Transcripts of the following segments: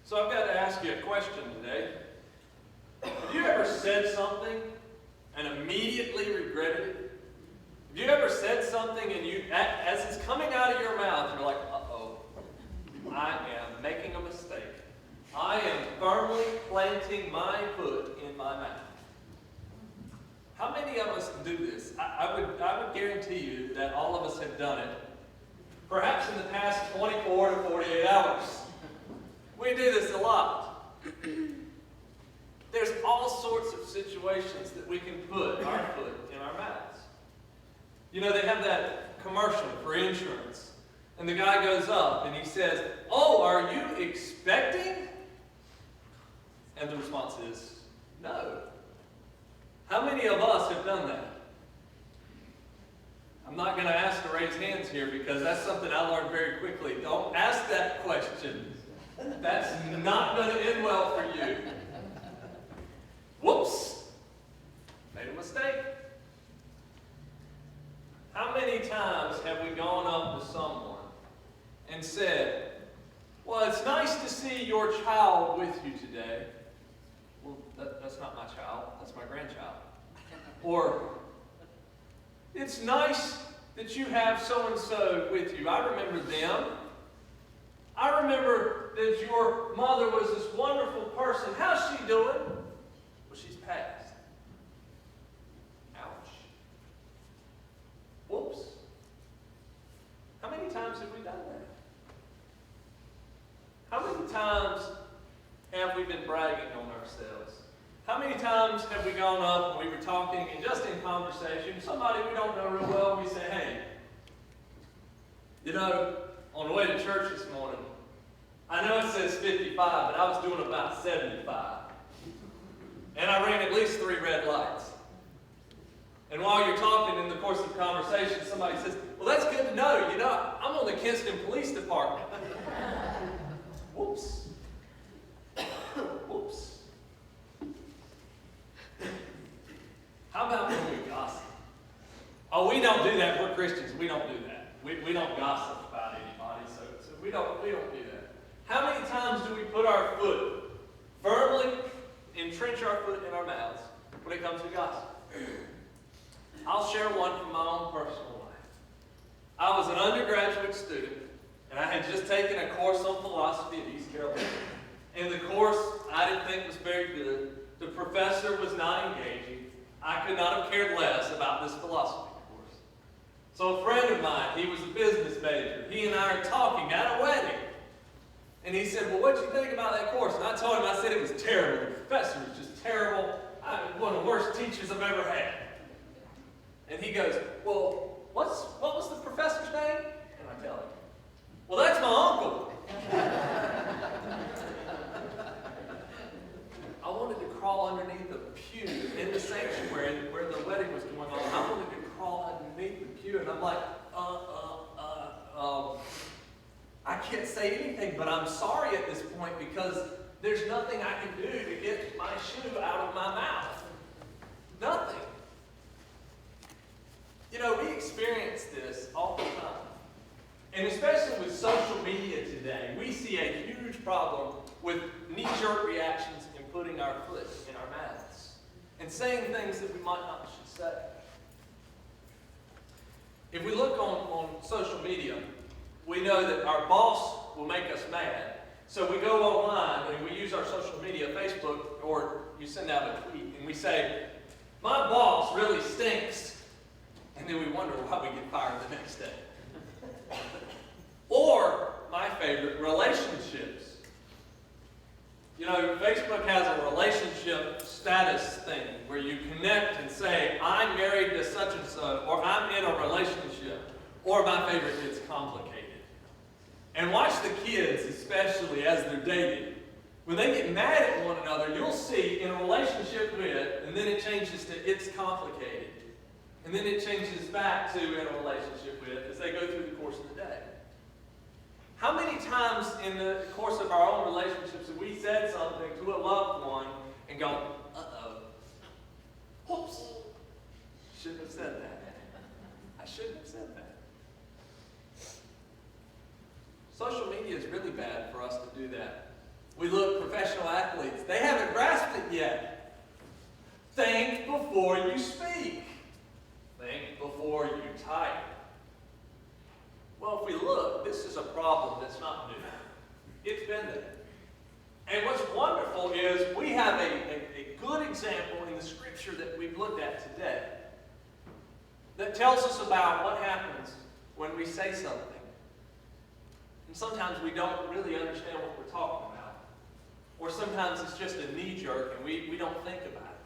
So I've got to ask you a question today. Have you ever said something and immediately regretted it? Have you ever said something and as it's coming out of your mouth, you're like, uh-oh, I am making a mistake. I am firmly planting my foot in my mouth. How many of us do this? I would guarantee you that all of us have done it, perhaps in the past 24 to 48 hours. We do this a lot. There's all sorts of situations that we can put our foot in our mouths. You know, they have that commercial for insurance, and the guy goes up and he says, "Oh, are you expecting?" And the response is, "No." How many of us have done that? I'm not going to ask to raise hands here because that's something I learned very quickly. Don't ask that question. That's not going to end well for you. Whoops. Made a mistake. How many times have we gone up to someone and said, "Well, it's nice to see your child with you today." Well, that's not my child. That's my grandchild. Or, "It's nice that you have so-and-so with you. I remember them. I remember that your mother was this wonderful person. How's she doing?" Well, she's passed. Ouch. Whoops. How many times have we done that? How many times have we been bragging on ourselves? How many times have we gone up and we were talking and just in conversation, somebody we don't know real well, we say, "Hey, you know, on the way to church this morning, I know it says 55, but I was doing about 75. And I ran at least 3 red lights." And while you're talking in the course of conversation, somebody says, "Well, that's good to know. You know, I'm on the Kinston Police Department." Whoops. Whoops. How about when we gossip? Oh, we don't do that. We're Christians. We don't do that. We don't gossip about anybody, so we don't do that. How many times do we put our foot firmly, entrench our foot in our mouths when it comes to gossip? I'll share one from my own personal life. I was an undergraduate student, and I had just taken a course on philosophy at East Carolina. And the course I didn't think was very good. The professor was not engaging. I could not have cared less about this philosophy course. So a friend of mine, he was a business major. He and I are talking at a wedding. And he said, "Well, what'd you think about that course?" And I told him, I said, "It was terrible. The professor was just terrible. One of the worst teachers I've ever had." And he goes, "Well, what was the professor's name?" And I tell him, "Well, that's my uncle." I wanted to crawl underneath the pew in the sanctuary where the wedding was going on. I wanted to crawl underneath the pew, and I'm like, I can't say anything, but I'm sorry at this point because there's nothing I can do to get my shoe out of my mouth. Nothing. You know, we experience this all the time. And especially with social media today, we see a huge problem with knee-jerk reactions and putting our foot in our mouths and saying things that we might not should say. If we look on social media, we know that our boss will make us mad. So we go online and we use our social media, Facebook, or you send out a tweet, and we say, "My boss really stinks." And then we wonder why we get fired the next day. Or, my favorite, relationships. You know, Facebook has a relationship status thing where you connect and say, "I'm married to such and so," or "I'm in a relationship," or my favorite, "It's complicated." And watch the kids, especially as they're dating. When they get mad at one another, you'll see in a relationship with, and then it changes to "it's complicated." And then it changes back to "in a relationship with" as they go through the course of the day. How many times in the course of our own relationships have we said something to a loved one and gone, "Uh-oh, whoops, shouldn't have said that. I shouldn't have said that." Social media is really bad for us to do that. We look at professional athletes. They haven't grasped it yet. Think before you speak. Think before you type. Well, if we look, this is a problem that's not new. It's been there. And what's wonderful is we have a good example in the scripture that we've looked at today that tells us about what happens when we say something. And sometimes we don't really understand what we're talking about. Or sometimes it's just a knee-jerk and we don't think about it.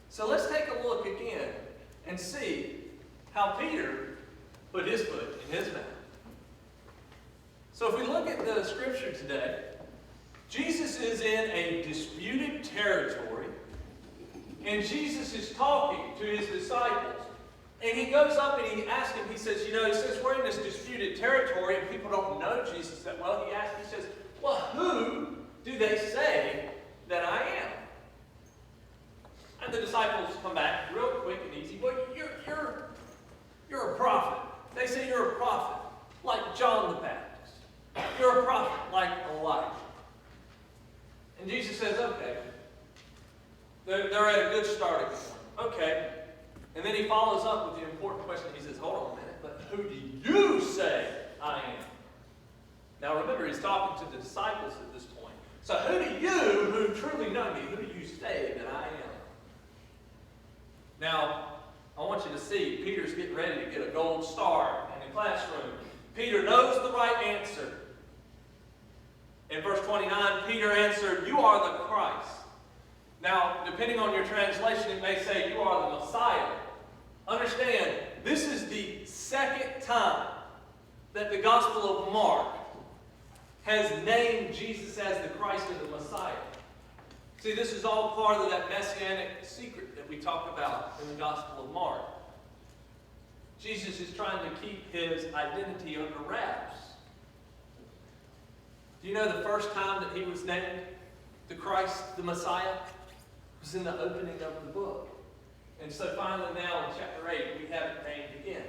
So let's take a look again and see how Peter put his foot in his mouth. So if we look at the scripture today, Jesus is in a disputed territory, and Jesus is talking to his disciples. And he goes up and he asks him, he says, we're in this disputed territory, and people don't know Jesus that well. He says, well, who do they say that I am? And the disciples come back real quick and easy. Well, you're a prophet. They say you're a prophet, like John the Baptist. You're a prophet, like Elijah. And Jesus says, okay. They're at a good starting point. Okay. And then he follows up with the important question. He says, hold on a minute, but who do you say I am? Now remember, he's talking to the disciples at this point. So who do you, who truly know me, who do you say that I am? Now, I want you to see, Peter's getting ready to get a gold star in the classroom. Peter knows the right answer. In verse 29, Peter answered, you are the Christ. Now, depending on your translation, it may say you are the Messiah. Understand, this is the second time that the Gospel of Mark has named Jesus as the Christ and the Messiah. See, this is all part of that messianic secret that we talk about in the Gospel of Mark. Jesus is trying to keep his identity under wraps. Do you know the first time that he was named the Christ, the Messiah, was in the opening of the book. And so finally now in chapter 8, we have it named again.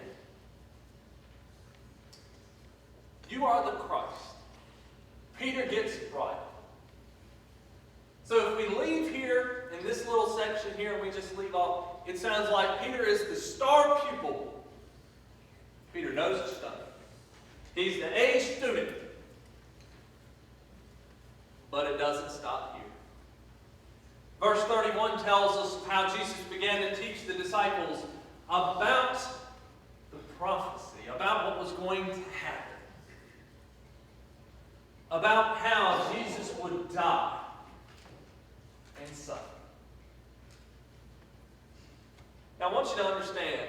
You are the Christ. Peter gets it right. So if we leave here in this little section here and we just leave off, it sounds like Peter is the star pupil. Peter knows his stuff. He's the A student. But it doesn't stop here. Verse 31 tells us how Jesus began to teach the disciples about the prophecy, about what was going to happen, about how Jesus would die and suffer. Now I want you to understand,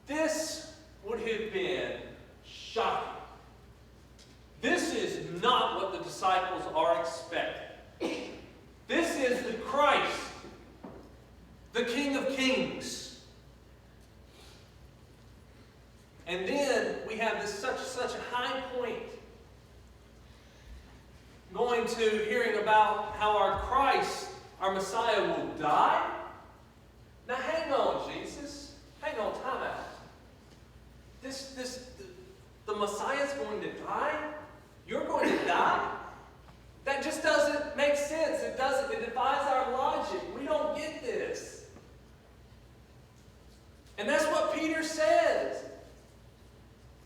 this would have been shocking. This is not what the disciples are expecting. This is the Christ, the King of Kings. And then we have this such a high point going to hearing about how our Christ, our Messiah, will die. Now hang on, Jesus. Hang on, time out. The Messiah's going to die? You're going to die? That just doesn't make sense. It defies our logic. We don't get this. And that's what Peter says.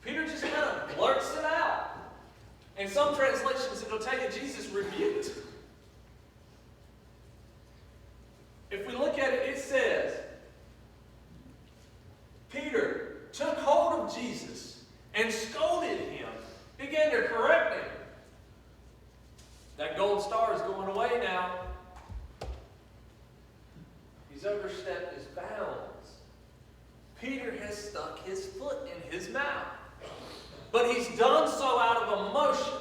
Peter just kind of blurts it out. In some translations, it'll tell you Jesus rebuked. If we look at it, it says, Peter took hold of Jesus and scolded him, began to correct him. That gold star is going away now. He's overstepped his bounds. Peter has stuck his foot in his mouth. But he's done so out of emotion.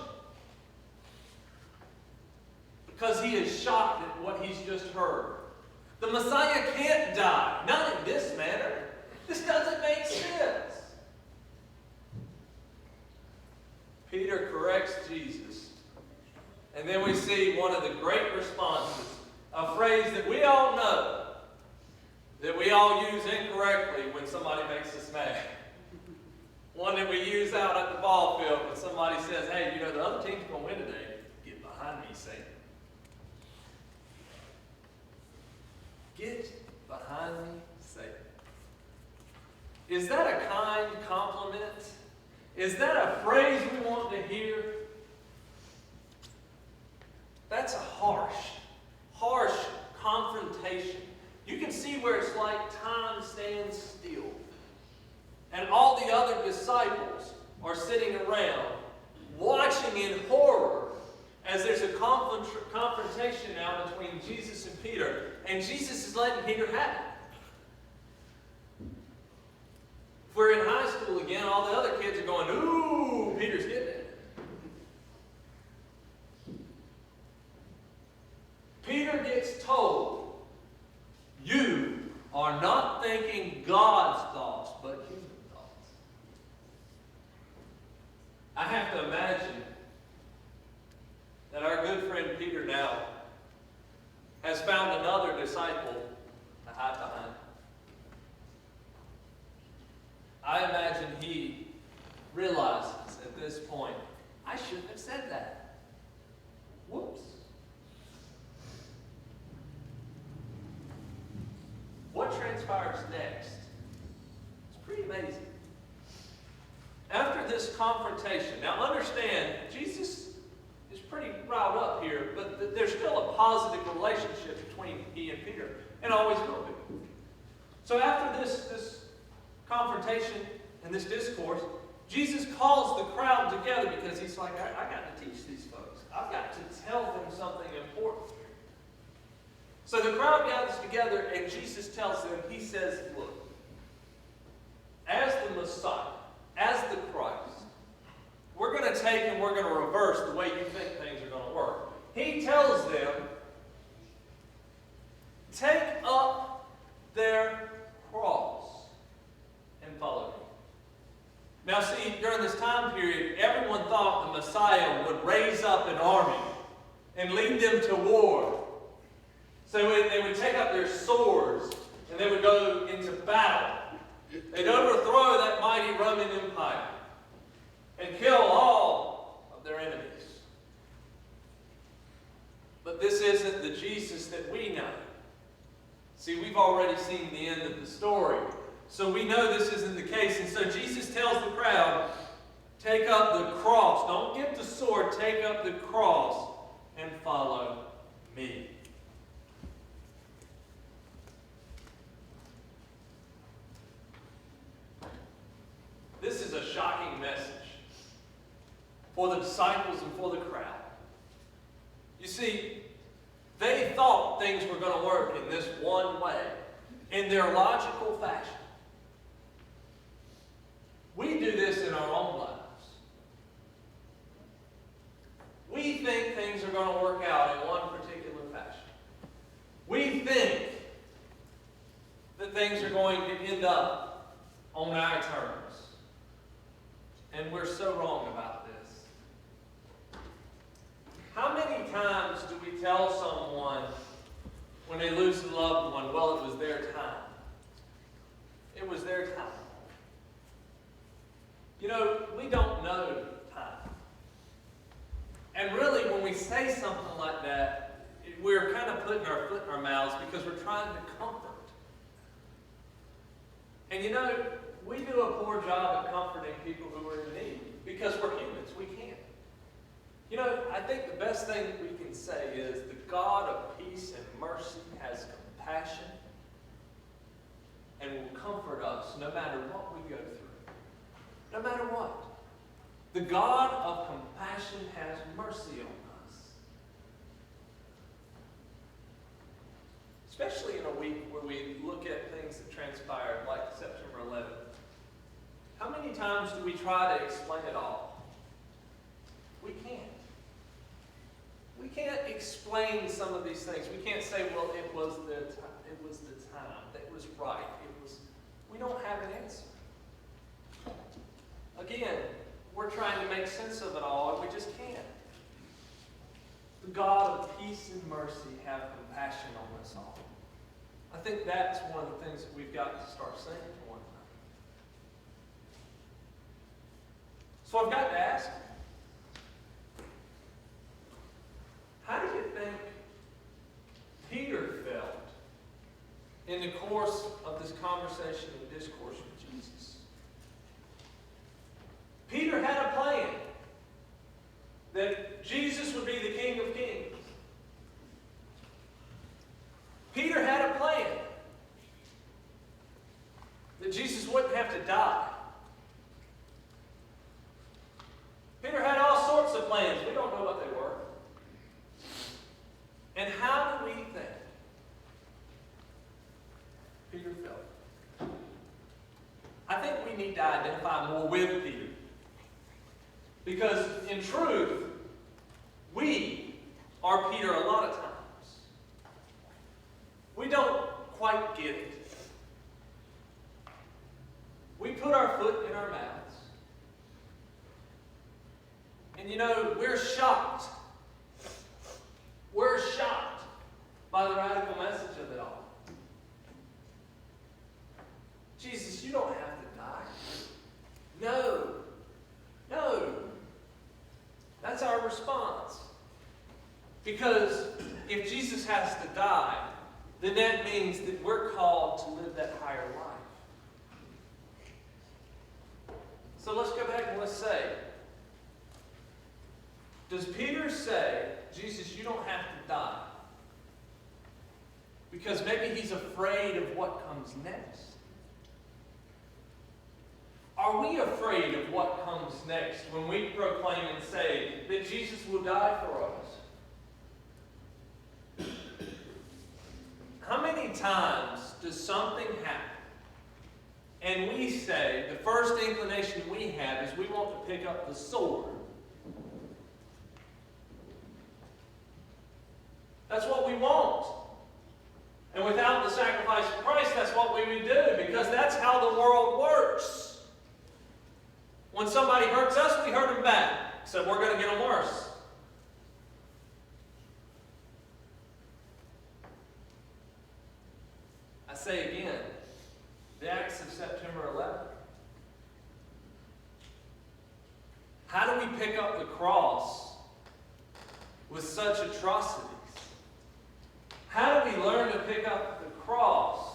Because he is shocked at what he's just heard. The Messiah can't die. Not in this manner. This doesn't make sense. Peter corrects Jesus. And then we see one of the great responses, a phrase that we all know, that we all use incorrectly when somebody makes us mad. One that we use out at the ball field when somebody says, hey, the other team's going to win today. "Get behind me, Satan." Is that a kind compliment? Is that a phrase we want to hear? That's a harsh confrontation. You can see where it's like time stands still. And all the other disciples are sitting around watching in horror as there's a confrontation now between Jesus and Peter. And Jesus is letting Peter have it. If we're in high school again, all the other kids are going, "Ooh, Peter's getting it." Peter gets told, "You are not thinking God's thoughts, but human thoughts." I have to imagine that our good friend Peter now has found another disciple to hide behind. I imagine he realizes at this point, "I shouldn't have said that. Whoops." What transpires next? It's pretty amazing. After this confrontation, now understand, Jesus is pretty riled up here, but there's still a positive relationship between he and Peter, and always will be. So after this confrontation and this discourse, Jesus calls the crowd together because he's like, I got to teach these folks. I've got to tell them something important. So the crowd gathers together and Jesus tells them, he says, "Look, as the Messiah, as the Christ, we're going to take and we're going to reverse the way you think things are going to work." He tells them, "Take up their cross and follow me." Now see, during this time period, everyone thought the Messiah would raise up an army and lead them to war. So they would take up their swords and they would go into battle. They'd overthrow that mighty Roman Empire and kill all of their enemies. But this isn't the Jesus that we know. See, we've already seen the end of the story. So we know this isn't the case. And so Jesus tells the crowd, "Take up the cross." Don't get the sword. Take up the cross and follow me. This is a shocking message for the disciples and for the crowd. You see, they thought things were going to work in this one way, in their logical fashion. We do this in our own lives. We think things are going to work out in one particular fashion. We think that things are going to end up on our terms. And we're so wrong about this. How many times do we tell someone when they lose a loved one, "Well, it was their time"? It was their time. You know, we don't know time. And really, when we say something like that, we're kind of putting our foot in our mouths because we're trying to comfort. And you know, we do a poor job at comforting people who are in need because we're humans. We can't. You know, I think the best thing that we can say is the God of peace and mercy has compassion and will comfort us no matter what we go through. No matter what. The God of compassion has mercy on us. Especially in a week where we look at things that transpired, like September 11th. How many times do we try to explain it all? We can't. We can't explain some of these things. We can't say, "Well, it was the time. That was right. We don't have an answer. Again, we're trying to make sense of it all, and we just can't. The God of peace and mercy have compassion on us all. I think that's one of the things that we've got to start saying to one another. So I've got to ask, how do you think Peter felt conversation and discourse with Jesus. Peter had a plan that Jesus would be the King of Kings. Peter had a plan that Jesus wouldn't have to die. Peter had all sorts of plans. We don't know what they were. And how do we think Peter felt? I think we need to identify more with Peter. Because in truth, we are Peter a lot of times. We don't quite get it. We put our foot in our mouths. And you know, we're shocked. We're shocked by the radical message of it all. Jesus, you don't have to die. No. No. That's our response. Because if Jesus has to die, then that means that we're called to live that higher life. So let's go back and let's say, does Peter say, Jesus, you don't have to die? Because maybe he's afraid of what comes next. Are we afraid of what comes next when we proclaim and say that Jesus will die for us? How many times does something happen and we say, the first inclination we have is we want to pick up the sword? That's what we want. And without the sacrifice of Christ, that's what we would do, because that's how the world works. When somebody hurts us, we hurt them back. So we're going to get them worse. I say again, the acts of September 11th. How do we pick up the cross with such atrocities? How do we learn to pick up the cross?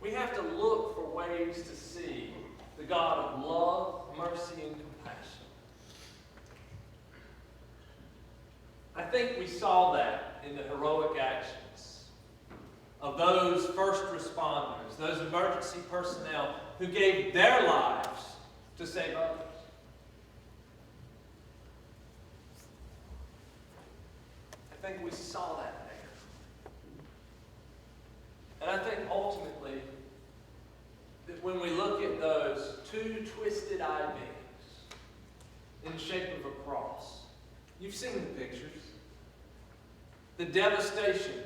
We have to look for ways to see the God of love, mercy, and compassion. I think we saw that in the heroic actions of those first responders, those emergency personnel who gave their lives to save others. I think we saw that there. And I think ultimately that when we look at those two twisted eye beams in the shape of a cross, you've seen the pictures. The devastation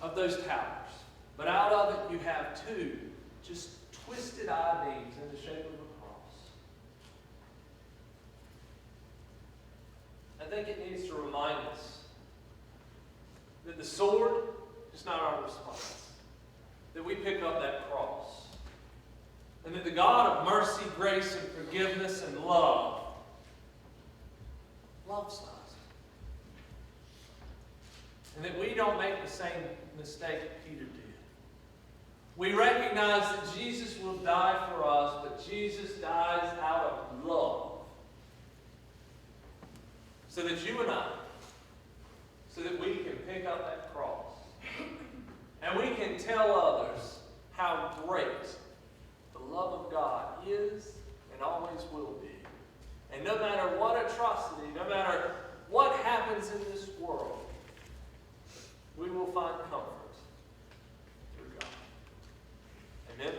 of those towers. But out of it you have two just twisted eye beams in the shape of a cross. I think it needs to remind us that the sword is not our response. That we pick up that cross. And that the God of mercy, grace, and forgiveness and love loves us. And that we don't make the same mistake that Peter did. We recognize that Jesus will die for us, but Jesus dies out of love. So that you and I, so that we can pick up that cross. And we can tell others how great the love of God is and always will be. And no matter what atrocity, no matter what happens in this world, we will find comfort through God. Amen.